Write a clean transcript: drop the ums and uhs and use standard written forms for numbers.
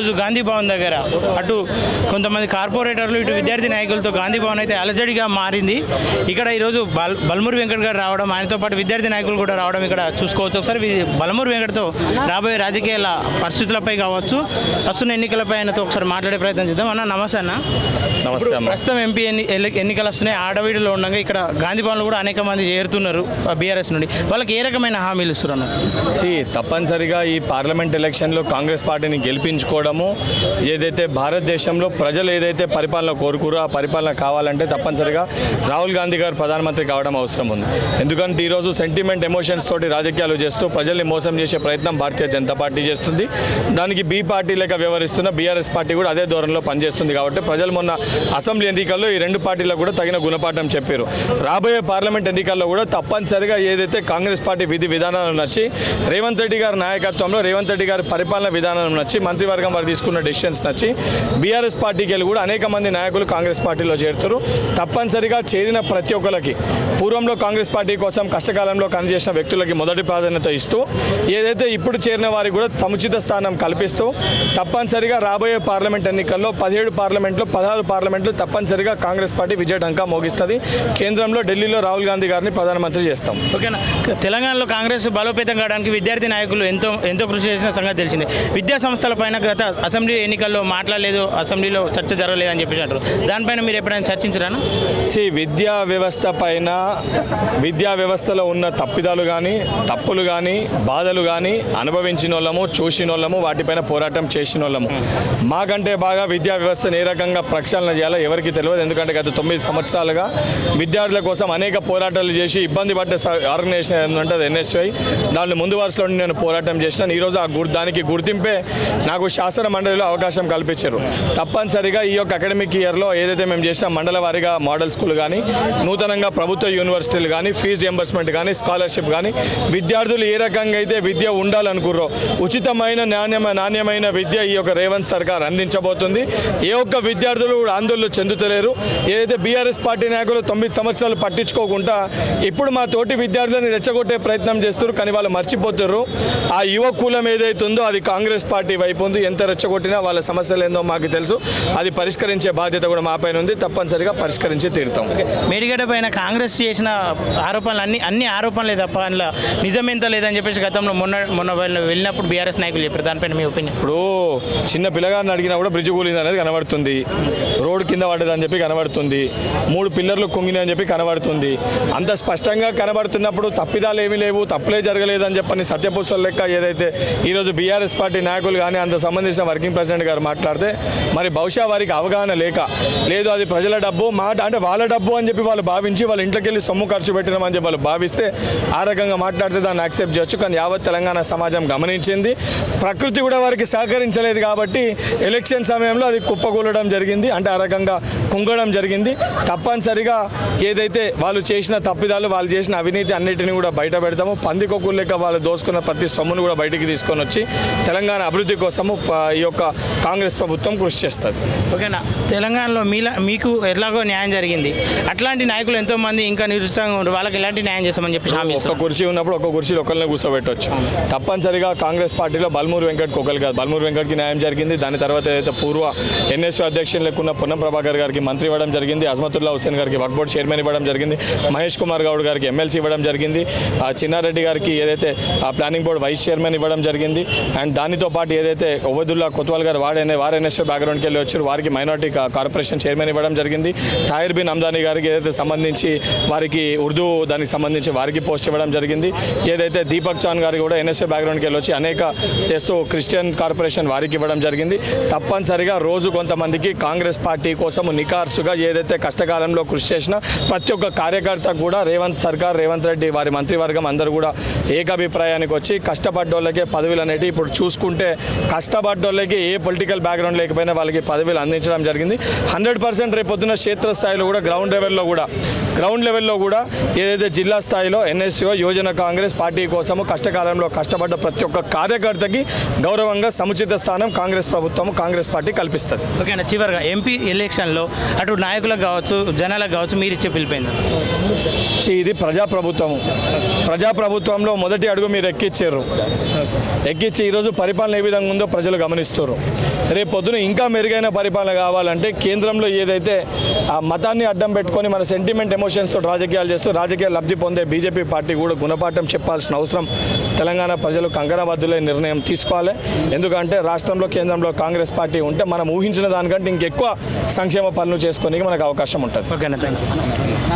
ఈరోజు గాంధీ భవన్ దగ్గర అటు కొంతమంది కార్పొరేటర్లు ఇటు విద్యార్థి నాయకులతో గాంధీ భవన్ అయితే అలజడిగా మారింది. ఇక్కడ ఈరోజు బల్మూరి వెంకట్ గారు రావడం, ఆయనతో పాటు విద్యార్థి నాయకులు కూడా రావడం ఇక్కడ చూసుకోవచ్చు. ఒకసారి బల్మూరి వెంకట్తో రాబోయే రాజకీయాల పరిస్థితులపై కావచ్చు, వస్తున్న ఎన్నికలపై ఆయనతో ఒకసారి మాట్లాడే ప్రయత్నం చేద్దాం. అన్న నమస్తే. అన్న నమస్తే అమ్మ. ప్రస్తుతం ఎంపీ ఎన్నికలు వస్తున్నాయి. ఆడవీడులో ఉండగా ఇక్కడ గాంధీ భవన్లో కూడా అనేక మంది చేరుతున్నారు బీఆర్ఎస్ నుండి. వాళ్ళకి ఏ రకమైన హామీలు ఇస్తున్నారు అన్న? తప్పనిసరిగా ఈ పార్లమెంట్ ఎలక్షన్లో కాంగ్రెస్ పార్టీని గెలిపించుకోవడము, ఏదైతే భారతదేశంలో ప్రజలు ఏదైతే పరిపాలన కోరుకురో ఆ పరిపాలన కావాలంటే తప్పనిసరిగా రాహుల్ గాంధీ గారు ప్రధానమంత్రి కావడం అవసరం ఉంది. ఎందుకంటే ఈరోజు సెంటిమెంట్ ఎమోషన్స్ తోటి రాజకీయాలు చేస్తూ ప్రజల్ని మోసం చేసే ప్రయత్నం భారతీయ జనతా పార్టీ చేస్తుంది. దానికి బి పార్టీ లేక వ్యవహరిస్తున్న బీఆర్ఎస్ పార్టీ కూడా అదే ధోరణిలో పనిచేస్తుంది. కాబట్టి ప్రజలు మొన్న అసెంబ్లీ ఎన్నికల్లో ఈ రెండు పార్టీలకు కూడా తగిన గుణపాఠం చెప్పారు. రాబోయే పార్లమెంట్ ఎన్నికల్లో కూడా తప్పనిసరిగా ఏదైతే కాంగ్రెస్ పార్టీ విధి విధానాలు నచ్చి, రేవంత్ రెడ్డి గారి నాయకత్వంలో రేవంత్ రెడ్డి గారి పరిపాలన విధానం నచ్చి, మంత్రివర్గం వారు తీసుకున్న డెసిషన్స్ నచ్చి బీఆర్ఎస్ పార్టీకి వెళ్ళి కూడా అనేక మంది నాయకులు కాంగ్రెస్ పార్టీలో చేరుతారు. తప్పనిసరిగా చేరిన ప్రతి ఒక్కరికి పూర్వంలో కాంగ్రెస్ పార్టీ కోసం కష్టకాలంలో పనిచేసిన వ్యక్తులకి మొదటి ప్రాధాన్యత ఇస్తూ, ఏదైతే ఇప్పుడు చేరిన వారికి కూడా సముచిత స్థానం కల్పిస్తూ తప్పనిసరిగా రాబోయే పార్లమెంట్ ఎన్నికల్లో 17 పార్లమెంట్లో 16 పార్లమెంట్లు తప్పనిసరిగా కాంగ్రెస్ పార్టీ విజయ ఢంకా మోగిస్తుంది. కేంద్రంలో ఢిల్లీలో రాహుల్ గాంధీ గారిని ప్రధానమంత్రి చేస్తాం. ఓకేనా. తెలంగాణలో కాంగ్రెస్ బలోపేతం కావడానికి విద్యార్థి నాయకులు ఎంతో కృషి చేసిన సంగతి తెలిసిందే. విద్యా సంస్థలపైన గత అసెంబ్లీ ఎన్నికల్లో మాట్లాడలేదు, అసెంబ్లీలో చర్చ జరగలేదు అని చెప్పేసి అంటారు. దానిపైన మీరు ఎప్పుడైనా చర్చించరానా? విద్యా వ్యవస్థ పైన, విద్యా వ్యవస్థలో ఉన్న తప్పిదాలు కానీ, తప్పులు కానీ, బాధలు కానీ అనుభవించిన వాళ్ళము, చూసిన వాళ్ళము, వాటిపైన పోరాటం చేసిన వాళ్ళము. మాకంటే బాగా విద్యా వ్యవస్థను ఏ రకంగా ప్రక్షాళన చేయాలో ఎవరికి తెలియదు. ఎందుకంటే గత 9 సంవత్సరాలుగా విద్యార్థుల కోసం అనేక పోరాటాలు చేసి ఇబ్బంది పడ్డ ఆర్గనైజేషన్ ఏంటంటే ఎన్ఎస్వై, దానిలో ముందు వరుసలో నేను పోరాటం చేసినాను. ఈరోజు దానికి గుర్తింపే నాకు శాసన మండలిలో అవకాశం కల్పించారు. తప్పనిసరిగా ఈ యొక్క అకాడమిక్ ఇయర్లో ఏదైతే మేము చేసిన మండల వారీగా మోడల్ స్కూల్ కానీ, నూతనంగా ప్రభుత్వ యూనివర్సిటీలు కానీ, ఫీజు రియంబర్స్మెంట్ కానీ, స్కాలర్షిప్ కానీ, విద్యార్థులు ఏ రకంగా అయితే విద్య ఉండాలనుకుర్రో ఉచితమైన నాణ్యమైన విద్య ఈ యొక్క రేవంత్ సర్కార్ అందించబోతుంది. ఏ ఒక్క విద్యార్థులు కూడా ఆందోళన చెందుతలేరు. ఏదైతే బీఆర్ఎస్ పార్టీ నాయకులు 9 సంవత్సరాలు పట్టించుకోకుండా ఇప్పుడు మా తోటి విద్యార్థులను రెచ్చగొట్టే ప్రయత్నం చేస్తారు. కానీ వాళ్ళు మర్చిపోతారు ఆ యువ కూలం ఏదైతే ఉందో అది కాంగ్రెస్ పార్టీ వైపు ఉంది. ఎంత రెచ్చగొట్టినా వాళ్ళ సమస్యలు ఏందో మాకు తెలుసు. అది పరిష్కరించే బాధ్యత కూడా మా పైన ఉంది. తప్పనిసరిగా పరిష్కరించి తీరుతాం. మేడిగడ్డ పైన కాంగ్రెస్ చేసిన ఆరోపణలు అన్ని ఆరోపణలే తప్ప అందులో నిజమెంత లేదని చెప్పేసి గతంలో మొన్న వెళ్ళినప్పుడు బీఆర్ఎస్ నాయకులు చెప్పారు. దానిపైన మీ ఒపీనియన్? ఇప్పుడు చిన్న పిల్లగారిని అడిగినా కూడా బ్రిడ్జ్ కూలింది అనేది కనబడుతుంది, రోడ్డు కింద పడ్డదని చెప్పి కనబడుతుంది, 3 పిల్లర్లు కుంగినాయని చెప్పి కనబడుతుంది. అంత స్పష్టంగా కనబడుతున్నప్పుడు తప్పిదాలు ఏమీ లేవు, తప్పులే జరగలేదని చెప్పని సత్యపుస్తల లెక్క ఏదైతే ఈరోజు బీఆర్ఎస్ పార్టీ నాయకులు కానీ అంత సంబంధించిన వర్కింగ్ ప్రెసిడెంట్ గారు మాట్లాడితే మరి బహుశా వారికి అవగాహన లేక, లేదు అది ప్రజల డబ్బు అంటే వాళ్ళ డబ్బు అని చెప్పి వాళ్ళు భావించి వాళ్ళ ఇంట్లోకి వెళ్ళి సొమ్ము ఖర్చు పెట్టినామని చెప్పి వాళ్ళు భావిస్తే ఆ రకంగా మాట్లాడితే దాన్ని యాక్సెప్ట్ చేయొచ్చు. కానీ యావత్ తెలంగాణ సమాజం గమనించింది, ప్రకృతి కూడా వారికి సహకరించలేదు కాబట్టి ఎలక్షన్ సమయంలో అది కుప్పకూలడం జరిగింది. అంటే ఆ రకంగా కుంగడం జరిగింది. తప్పనిసరిగా ఏదైతే వాళ్ళు చేసిన తప్పిదాలు, వాళ్ళు చేసిన అవినీతి అన్నిటిని కూడా బయట పెడతాము. పందికొక్కులు లెక్క వాళ్ళు దోసుకున్న ప్రతి సొమ్మును కూడా బయటికి తీసుకొని వచ్చి తెలంగాణ అభివృద్ధి కోసము ఈ యొక్క కాంగ్రెస్ ప్రభుత్వం కృషి చేస్తుంది. ఓకేనా. తెలంగాణలో మీకు ఎట్లాగో న్యాయం జరిగింది, అట్లాంటి నాయకులు ఎంతోమంది ఇంకా నిరుత్సాహంగా ఉన్నారు, వాళ్ళకి ఎలాంటి న్యాయం చేస్తామని చెప్పి ఒక కుర్చీ ఉన్నప్పుడు ఒక కుర్చీలో ఒకరిని కూర్చోబెట్టవచ్చు. తప్పనిసరిగా కాంగ్రెస్ పార్టీలో బల్మూరి వెంకట్కి ఒకరు కాదు, బల్మూరి వెంకట్కి న్యాయం జరిగింది. దాని తర్వాత ఏదైతే పూర్వ ఎన్ఎస్యూ అధ్యక్షులు లెక్కున్న పొన్నం ప్రభాకర్ గారికి మంత్రి ఇవ్వడం జరిగింది, అజ్మతుల్లా హుసేన్ గారికి వక్ఫ్ బోర్డు చైర్మన్ ఇవ్వడం జరిగింది, మహేష్ కుమార్ గౌడ్ గారికి ఎమ్మెల్సీ ఇవ్వడం జరిగింది, చిన్నారెడ్డి గారికి ఏదైతే ప్లానింగ్ బోర్డు వైస్ చైర్మన్ ఇవ్వడం జరిగింది. అండ్ దానితో పాటు ఏదైతే ఒబదుల్లా కొత్వాల్ గారు వారు ఎన్ఎస్యూ బ్యాక్గ్రౌండ్కి వెళ్ళి వచ్చారు, వారికి మైనార్టీ కార్పొరేషన్ చైర్మన్ ఇవ్వడం జరిగింది. తాహిర్ బిన్ హమ్దానీ గారికి ఏదైతే సంబంధించి వారికి ఉర్దూ దానికి సంబంధించి వారికి పోస్ట్ ఇవ్వడం జరిగింది. ఏదైతే దీపక్ చాన్ గారికి కూడా ఎన్ఎస్యూ బ్యాక్గ్రౌండ్కి వెళ్ళి వచ్చి అనేక చేస్తూ క్రిస్టియన్ కార్పొరేషన్ వారికి ఇవ్వడం జరిగింది. తప్పనిసరిగా రోజు కొంతమందికి కాంగ్రెస్ పార్టీ కోసం నికార్సుగా ఏదైతే కష్టకాలంలో కృషి చేసిన ప్రతి ఒక్క కార్యకర్త కూడా రేవంత్ సర్కార్, రేవంత్ రెడ్డి వారి మంత్రివర్గం అందరూ కూడా ఏకాభిప్రాయానికి వచ్చి కష్టపడ్డోళ్ళకే పదవులు అనేవి ఇప్పుడు చూసుకుంటే కష్టపడ్డోళ్ళకి ఏ పొలిటికల్ బ్యాక్గ్రౌండ్ లేకపోయినా వాళ్ళకి పదవులు అందించడం జరిగింది. 100% రేపొద్దున క్షేత్రస్థాయిలో కూడా గ్రౌండ్ లెవెల్లో కూడా ఏదైతే జిల్లా స్థాయిలో ఎన్ఎస్యూ యువజన కాంగ్రెస్ పార్టీ కోసము కష్టకాలంలో కష్టపడ్డ ప్రతి ఒక్క కార్యకర్తకి గౌరవంగా సముచిత స్థానం కాంగ్రెస్ ప్రభుత్వం, కాంగ్రెస్ పార్టీ కల్పిస్తుంది. ఓకేనా. చివరిగా ఎలక్షన్లో అటు నాయకులకు కావచ్చు జనాలకు కావచ్చు మీరు ఇచ్చే పిలిపోయింది? ఇది ప్రజాప్రభుత్వంలో మొదటి అడుగు మీరు ఎక్కిచ్చారు. ఎక్కించి ఈరోజు పరిపాలన ఏ విధంగా ఉందో ప్రజలు గమనిస్తారు. రేపు పొద్దున ఇంకా మెరుగైన పరిపాలన కావాలంటే కేంద్రంలో ఏదైతే ఆ మతాన్ని అడ్డం పెట్టుకొని మన సెంటిమెంట్ ఎమోషన్స్తో రాజకీయాలు చేస్తూ రాజకీయ లబ్ధి పొందే బీజేపీ పార్టీ కూడా గుణపాఠం చెప్పాల్సిన అవసరం తెలంగాణ ప్రజలు కంకణబద్దులై నిర్ణయం తీసుకోవాలి. ఎందుకంటే రాష్ట్రంలో కేంద్రంలో కాంగ్రెస్ పార్టీ ఉంటే మనం ఊహించిన దానికంటే ఇంకెక్కువ సంక్షేమ పనులు చేసుకోవడానికి మనకు అవకాశం ఉంటుంది. ఓకేనా, థ్యాంక్ యూ.